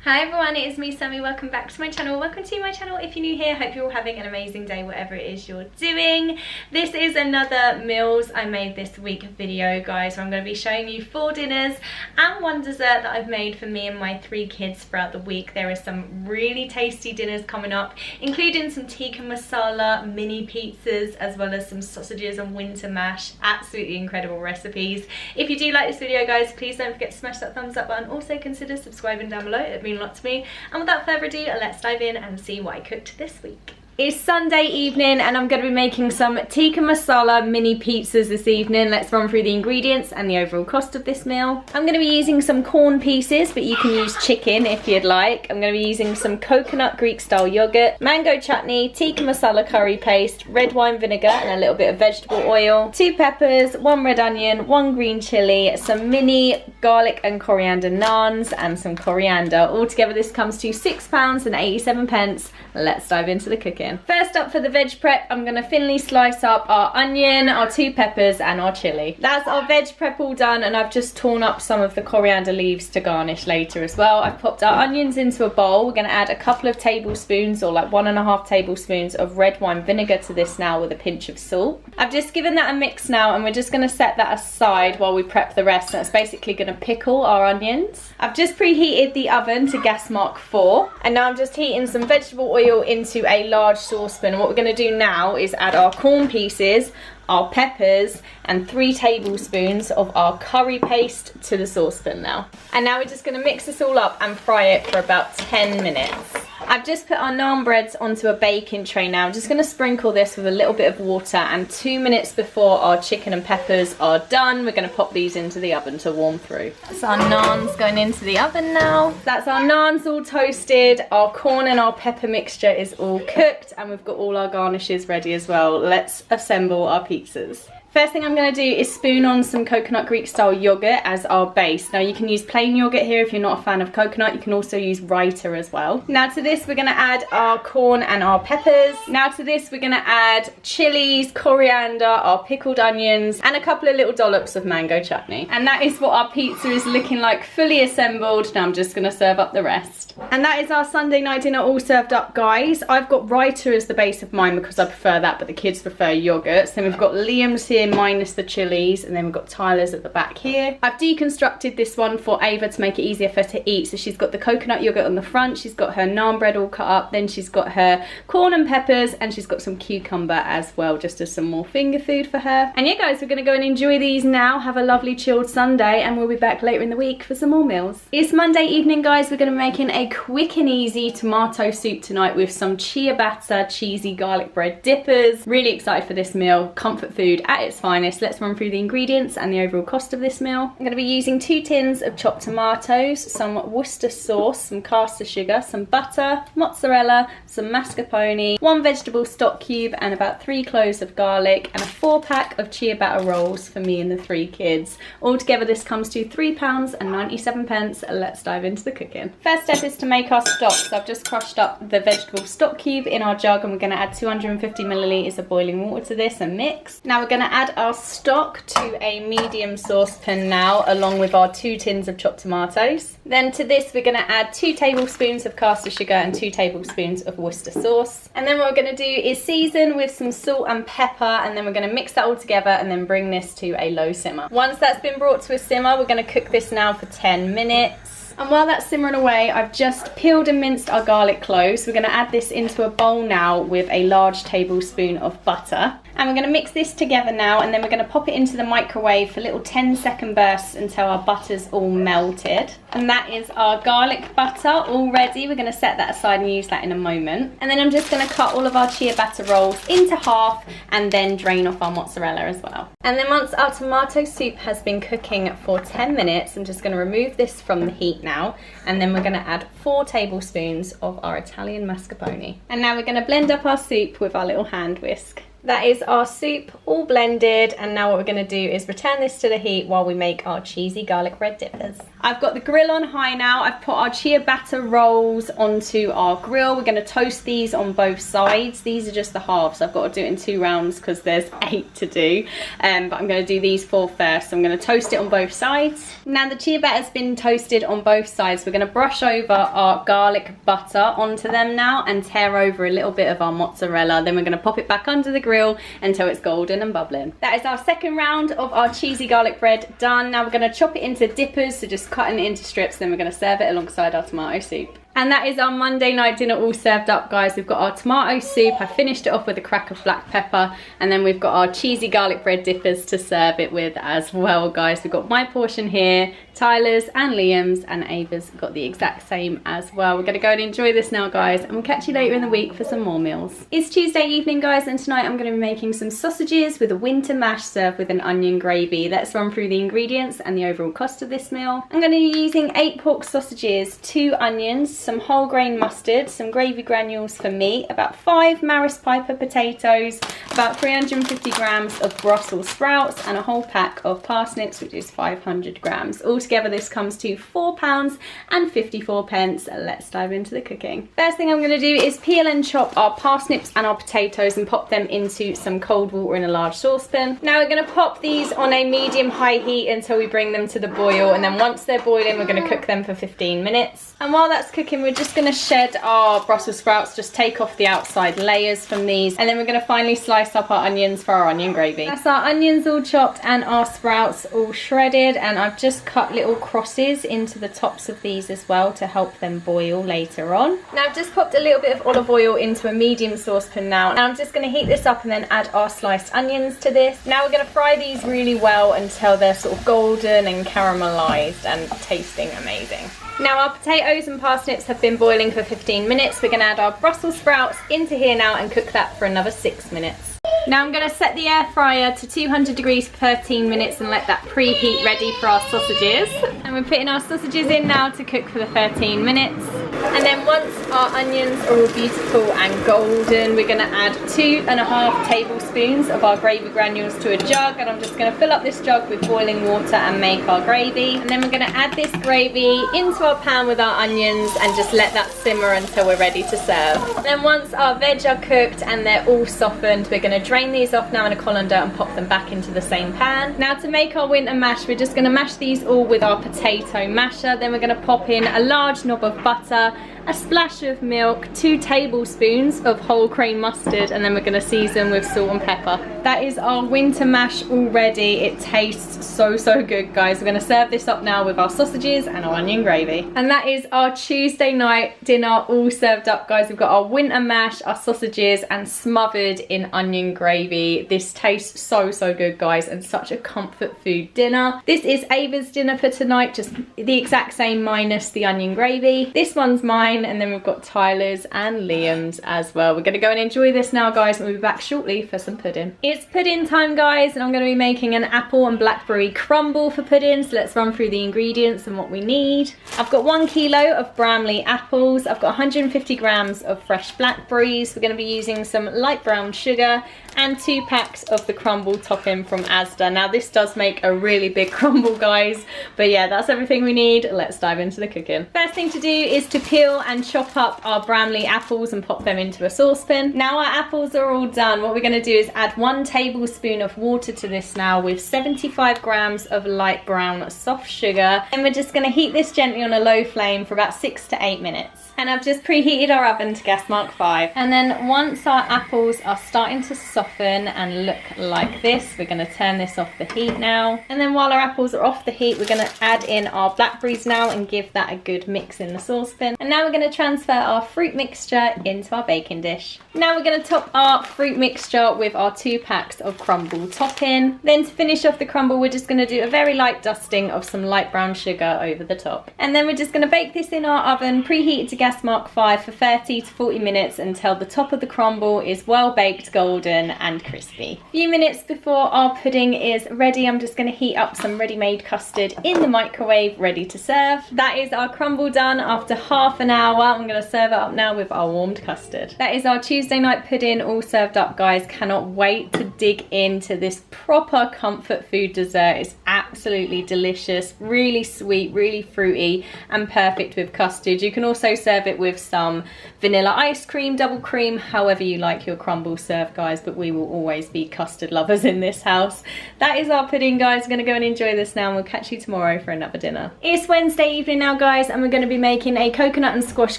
Hi everyone, it is me Sammy. Welcome back to my channel. Welcome to my channel if you're new here. Hope you're all having an amazing day whatever it is you're doing. This is another meals I made this week video, guys, where I'm going to be showing you 4 dinners and 1 dessert that I've made for me and my 3 kids throughout the week. There are some really tasty dinners coming up, including some tikka masala mini pizzas, as well as some sausages and winter mash. Absolutely incredible recipes. If you do like this video, guys, please don't forget to smash that thumbs up button. Also consider subscribing down below. It'd mean a lot to me. And without further ado, let's dive in and see what I cooked this week. It's Sunday evening and I'm going to be making some tikka masala mini pizzas this evening. Let's run through the ingredients and the overall cost of this meal. I'm going to be using some corn pieces, but you can use chicken if you'd like. I'm going to be using some coconut Greek style yogurt, mango chutney, tikka masala curry paste, red wine vinegar and a little bit of vegetable oil, 2 peppers, 1 red onion, 1 green chilli, some mini garlic and coriander naans and some coriander. Altogether this comes to £6.87. Let's dive into the cooking. First up, for the veg prep, I'm going to thinly slice up our onion, our 2 peppers and our chilli. That's our veg prep all done, and I've just torn up some of the coriander leaves to garnish later as well. I've popped our onions into a bowl. We're going to add a couple of tablespoons, or like 1.5 tablespoons of red wine vinegar to this now, with a pinch of salt. I've just given that a mix now, and we're just going to set that aside while we prep the rest. That's basically going to pickle our onions. I've just preheated the oven to gas mark 4, and now I'm just heating some vegetable oil into a large saucepan. And what we're going to do now is add our corn pieces, our peppers and 3 tablespoons of our curry paste to the saucepan now. And now we're just going to mix this all up and fry it for about 10 minutes. I've just put our naan breads onto a baking tray now. I'm just going to sprinkle this with a little bit of water, and 2 minutes before our chicken and peppers are done, we're going to pop these into the oven to warm through. So our naan's going into the oven now. That's our naan's all toasted, our corn and our pepper mixture is all cooked, and we've got all our garnishes ready as well. Let's assemble our pizzas. First thing I'm going to do is spoon on some coconut Greek style yogurt as our base. Now you can use plain yogurt here if you're not a fan of coconut. You can also use Raita as well. Now to this we're going to add our corn and our peppers. Now to this we're going to add chilies, coriander, our pickled onions and a couple of little dollops of mango chutney. And that is what our pizza is looking like, fully assembled. Now I'm just going to serve up the rest. And that is our Sunday night dinner all served up, guys. I've got Raita as the base of mine because I prefer that, but the kids prefer yogurt. So then we've got Liam's here minus the chilies, and then we've got Tyler's at the back here. I've deconstructed this one for Ava to make it easier for her to eat. So she's got the coconut yogurt on the front, she's got her naan bread all cut up, then she's got her corn and peppers, and she's got some cucumber as well, just as some more finger food for her. And yeah, guys, we're gonna go and enjoy these now. Have a lovely chilled Sunday, and we'll be back later in the week for some more meals. It's Monday evening, guys. We're gonna be making a quick and easy tomato soup tonight with some ciabatta cheesy garlic bread dippers. Really excited for this meal. Comfort food at its finest. Let's run through the ingredients and the overall cost of this meal. I'm going to be using 2 tins of chopped tomatoes, some Worcester sauce, some caster sugar, some butter, mozzarella, some mascarpone, 1 vegetable stock cube and about 3 cloves of garlic, and a 4-pack of ciabatta rolls for me and the 3 kids. Altogether this comes to £3.97. Let's dive into the cooking. First step is to make our stock. So I've just crushed up the vegetable stock cube in our jug, and we're going to add 250 millilitres of boiling water to this and mix. Now we're going to add our stock to a medium saucepan now, along with our 2 tins of chopped tomatoes. Then to this we're going to add 2 tablespoons of caster sugar and 2 tablespoons of Worcester sauce. And then what we're going to do is season with some salt and pepper, and then we're going to mix that all together and then bring this to a low simmer. Once that's been brought to a simmer, we're going to cook this now for 10 minutes. And while that's simmering away, I've just peeled and minced our garlic cloves. We're going to add this into a bowl now with a large tablespoon of butter. And we're going to mix this together now, and then we're going to pop it into the microwave for little 10-second bursts until our butter's all melted. And that is our garlic butter all ready. We're going to set that aside and use that in a moment. And then I'm just going to cut all of our ciabatta rolls into half and then drain off our mozzarella as well. And then once our tomato soup has been cooking for 10 minutes, I'm just going to remove this from the heat now, and then we're going to add 4 tablespoons of our Italian mascarpone. And now we're going to blend up our soup with our little hand whisk. That is our soup all blended, and now what we're going to do is return this to the heat while we make our cheesy garlic bread dippers. I've got the grill on high now. I've put our chia batter rolls onto our grill. We're going to toast these on both sides. These are just the halves. I've got to do it in 2 rounds because there's 8 to do, but I'm going to do these 4 first. So I'm going to toast it on both sides. Now the chia batter's been toasted on both sides. We're going to brush over our garlic butter onto them now and tear over a little bit of our mozzarella. Then we're going to pop it back under the grill until it's golden and bubbling. That is our second round of our cheesy garlic bread done. Now we're going to chop it into dippers, so just cutting it into strips, then we're going to serve it alongside our tomato soup. And that is our Monday night dinner all served up, guys. We've got our tomato soup. I finished it off with a crack of black pepper, and then we've got our cheesy garlic bread dippers to serve it with as well, guys. We've got my portion here, Tyler's and Liam's, and Ava's got the exact same as well. We're gonna go and enjoy this now, guys, and we'll catch you later in the week for some more meals. It's Tuesday evening, guys, and tonight I'm gonna be making some sausages with a winter mash served with an onion gravy. Let's run through the ingredients and the overall cost of this meal. I'm gonna be using 8 pork sausages, 2 onions, some whole grain mustard, some gravy granules for meat, about 5 Maris Piper potatoes, about 350 grams of Brussels sprouts, and a whole pack of parsnips, which is 500 grams. Altogether this comes to £4.54. Let's dive into the cooking. First thing I'm going to do is peel and chop our parsnips and our potatoes and pop them into some cold water in a large saucepan. Now we're going to pop these on a medium-high heat until we bring them to the boil, and then once they're boiling we're going to cook them for 15 minutes. And while that's cooking, we're just going to shed our Brussels sprouts, just take off the outside layers from these, and then we're going to finally slice up our onions for our onion gravy. That's our onions all chopped and our sprouts all shredded, and I've just cut little crosses into the tops of these as well to help them boil later on. Now I've just popped a little bit of olive oil into a medium saucepan now, and I'm just going to heat this up and then add our sliced onions to this. Now we're going to fry these really well until they're sort of golden and caramelized and tasting amazing. Now our potatoes and parsnips have been boiling for 15 minutes. We're going to add our Brussels sprouts into here now and cook that for another 6 minutes. Now I'm going to set the air fryer to 200 degrees for 13 minutes and let that preheat ready for our sausages. And we're putting our sausages in now to cook for the 13 minutes. And then once our onions are all beautiful and golden, we're going to add 2.5 tablespoons of our gravy granules to a jug, and I'm just going to fill up this jug with boiling water and make our gravy. And then we're going to add this gravy into our pan with our onions and just let that simmer until we're ready to serve. And then once our veg are cooked and they're all softened, we're going to drain these off now in a colander and pop them back into the same pan. Now to make our winter mash, we're just going to mash these all with our potato masher. Then we're going to pop in a large knob of butter, a splash of milk, 2 tablespoons of whole grain mustard, and then we're going to season with salt and pepper. That is our winter mash all ready. It tastes so good, guys. We're going to serve this up now with our sausages and our onion gravy. And that is our Tuesday night dinner all served up, guys. We've got our winter mash, our sausages, and smothered in onion gravy. This tastes so good, guys, and such a comfort food dinner. This is Ava's dinner for tonight, just the exact same minus the onion gravy. This one's mine, and then we've got Tyler's and Liam's as well. We're going to go and enjoy this now, guys, and we'll be back shortly for some pudding. It's pudding time, guys, and I'm going to be making an apple and blackberry crumble for pudding, so let's run through the ingredients and what we need. I've got 1 kilo of Bramley apples. I've got 150 grams of fresh blackberries. We're going to be using some light brown sugar and 2 packs of the crumble topping from Asda. Now this does make a really big crumble, guys, but yeah, that's everything we need. Let's dive into the cooking. First thing to do is to peel and chop up our Bramley apples and pop them into a saucepan. Now our apples are all done. What we're going to do is add 1 tablespoon of water to this now with 75 grams of light brown soft sugar, and we're just going to heat this gently on a low flame for about 6 to 8 minutes. And I've just preheated our oven to gas mark 5. And then once our apples are starting to soften and look like this, we're going to turn this off the heat now. And then while our apples are off the heat, we're going to add in our blackberries now and give that a good mix in the saucepan. And now we're going to transfer our fruit mixture into our baking dish. Now we're going to top our fruit mixture with our 2 packs of crumble topping. Then to finish off the crumble, we're just going to do a very light dusting of some light brown sugar over the top. And then we're just going to bake this in our oven, preheated to gas mark 5 for 30 to 40 minutes until the top of the crumble is well baked golden and crispy. A few minutes before our pudding is ready, I'm just going to heat up some ready-made custard in the microwave, ready to serve. That is our crumble done after half an hour. I'm going to serve it up now with our warmed custard. That is our Tuesday night pudding all served up, guys. Cannot wait to dig into this proper comfort food dessert. It's absolutely delicious, really sweet, really fruity, and perfect with custard. You can also serve it with some vanilla ice cream, double cream, however you like your crumble served, guys, but we will always be custard lovers in this house. That is our pudding, guys. I'm gonna go and enjoy this now, and we'll catch you tomorrow for another dinner. It's Wednesday evening now, guys, and we're gonna be making a coconut and squash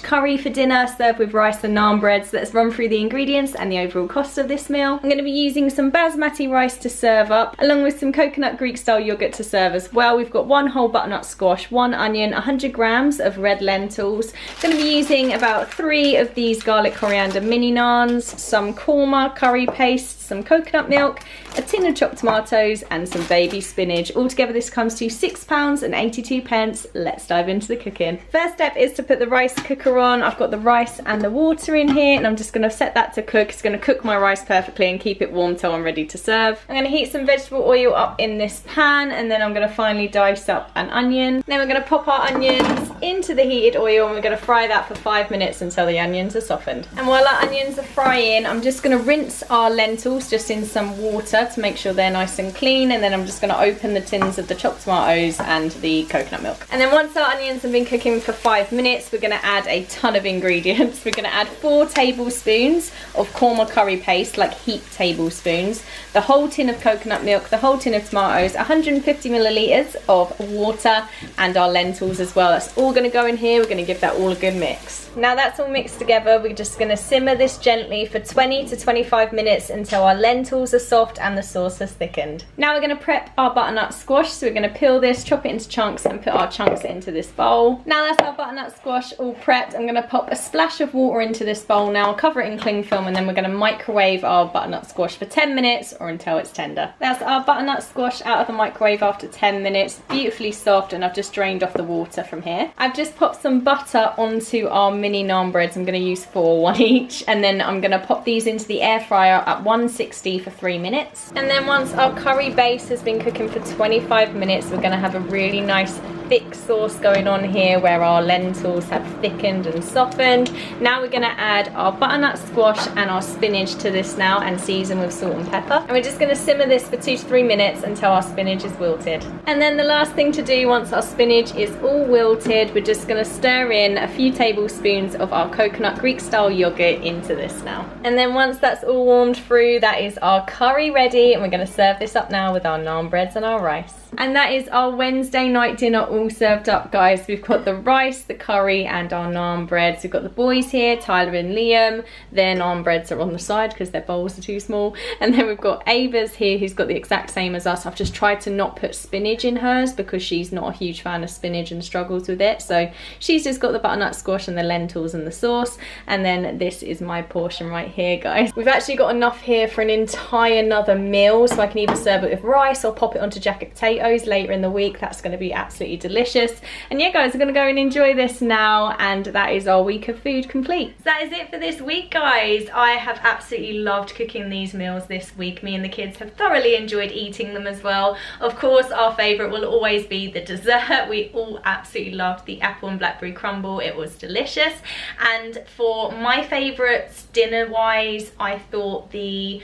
curry for dinner, served with rice and naan bread. So let's run through the ingredients and the overall cost of this meal. I'm gonna be using some basmati rice to serve up, along with some coconut Greek style yogurt to serve as well. We've got 1 whole butternut squash, 1 onion, 100 grams of red lentils. Gonna be using about 3 of these garlic coriander mini naans, some korma curry paste, some coconut milk, a tin of chopped tomatoes, and some baby spinach. Altogether this comes to £6.82. Let's dive into the cooking. First step is to put the rice cooker on. I've got the rice and the water in here, and I'm just going to set that to cook. It's going to cook my rice perfectly and keep it warm till I'm ready to serve. I'm going to heat some vegetable oil up in this pan, and then I'm going to finally dice up an onion. Then we're going to pop our onions into the heated oil, and we're going to fry that for 5 minutes until the onions are softened. And while our onions are frying, I'm just going to rinse our lentils just in some water to make sure they're nice and clean, and then I'm just going to open the tins of the chopped tomatoes and the coconut milk. And then once our onions have been cooking for 5 minutes, we're going to add a ton of ingredients. We're going to add 4 tablespoons of korma curry paste, like heaped tablespoons, the whole tin of coconut milk, the whole tin of tomatoes, 150 millilitres of water, and our lentils as well. That's all going to go in here. We're going to give that all a good mix. Now that's all mixed together, we're just going to simmer this gently for 20 to 25 minutes until our lentils are soft and the sauce has thickened. Now we're going to prep our butternut squash. So we're going to peel this, chop it into chunks, and put our chunks into this bowl. Now that's our butternut squash all prepped. I'm going to pop a splash of water into this bowl now, cover it in cling film, and then we're going to microwave our butternut squash for 10 minutes or until it's tender. That's our butternut squash out of the microwave after 10 minutes, beautifully soft, and I've just drained off the water from here. I've just popped some butter onto our mini naan breads. I'm going to use 4, 1 each, and then I'm going to pop these into the air fryer at 160 for 3 minutes. And then once our curry base has been cooking for 25 minutes, we're going to have a really nice thick sauce going on here where our lentils have thickened and softened. Now we're going to add our butternut squash and our spinach to this now, and season with salt and pepper. And we're just going to simmer this for 2 to 3 minutes until our spinach is wilted. And then the last thing to do once our spinach is all wilted, we're just going to stir in a few tablespoons of our coconut Greek style yogurt into this now. And then once that's all warmed through, that is our curry ready, and we're going to serve this up now with our naan breads and our rice. And that is our Wednesday night dinner all served up, guys. We've got the rice, the curry, and our naan breads. We've got the boys here, Tyler and Liam. Their naan breads are on the side because their bowls are too small. And then we've got Ava's here, who's got the exact same as us. I've just tried to not put spinach in hers because she's not a huge fan of spinach and struggles with it. So she's just got the butternut squash and the lentils and the sauce. And then this is my portion right here, guys. We've actually got enough here for an entire another meal, so I can either serve it with rice or pop it onto jacket potatoes later in the week. That's going to be absolutely delicious. And yeah, guys, we're going to go and enjoy this now, and that is our week of food complete. So that is it for this week, guys. I have absolutely loved cooking these meals this week. Me and the kids have thoroughly enjoyed eating them as well. Of course, our favourite will always be the dessert. We all absolutely loved the apple and blackberry crumble. It was delicious. And for my favourites dinner-wise, I thought the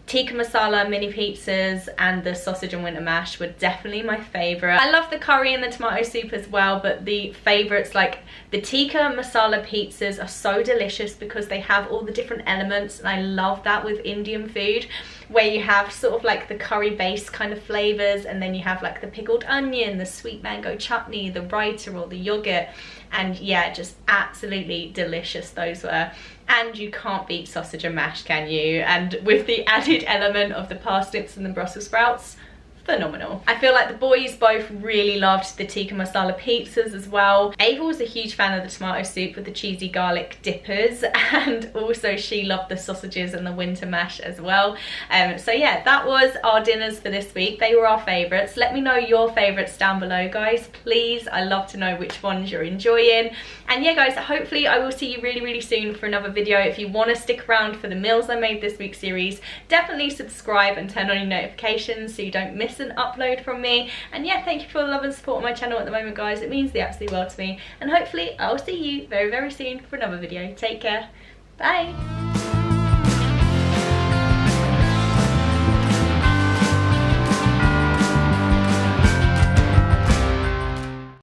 Tikka masala mini pizzas and the sausage and winter mash were definitely my favourite. I love the curry and the tomato soup as well, but the favourites, like the Tikka masala pizzas, are so delicious because they have all the different elements, and I love that with Indian food, where you have sort of like the curry based kind of flavours, and then you have like the pickled onion, the sweet mango chutney, the raita or the yogurt, and yeah, just absolutely delicious those were. And you can't beat sausage and mash, can you? And with the added element of the parsnips and the Brussels sprouts, phenomenal. I feel like the boys both really loved the tikka masala pizzas as well. Ava was a huge fan of the tomato soup with the cheesy garlic dippers, and also she loved the sausages and the winter mash as well. So yeah, that was our dinners for this week. They were our favourites. Let me know your favourites down below, guys, please. I love to know which ones you're enjoying. And yeah, guys, hopefully I will see you really soon for another video. If you want to stick around for the meals I made this week series, definitely subscribe and turn on your notifications so you don't miss an upload from me. And yeah, thank you for the love and support on my channel at the moment, guys. It means the absolute world to me, and hopefully I'll see you very soon for another video. Take care. Bye.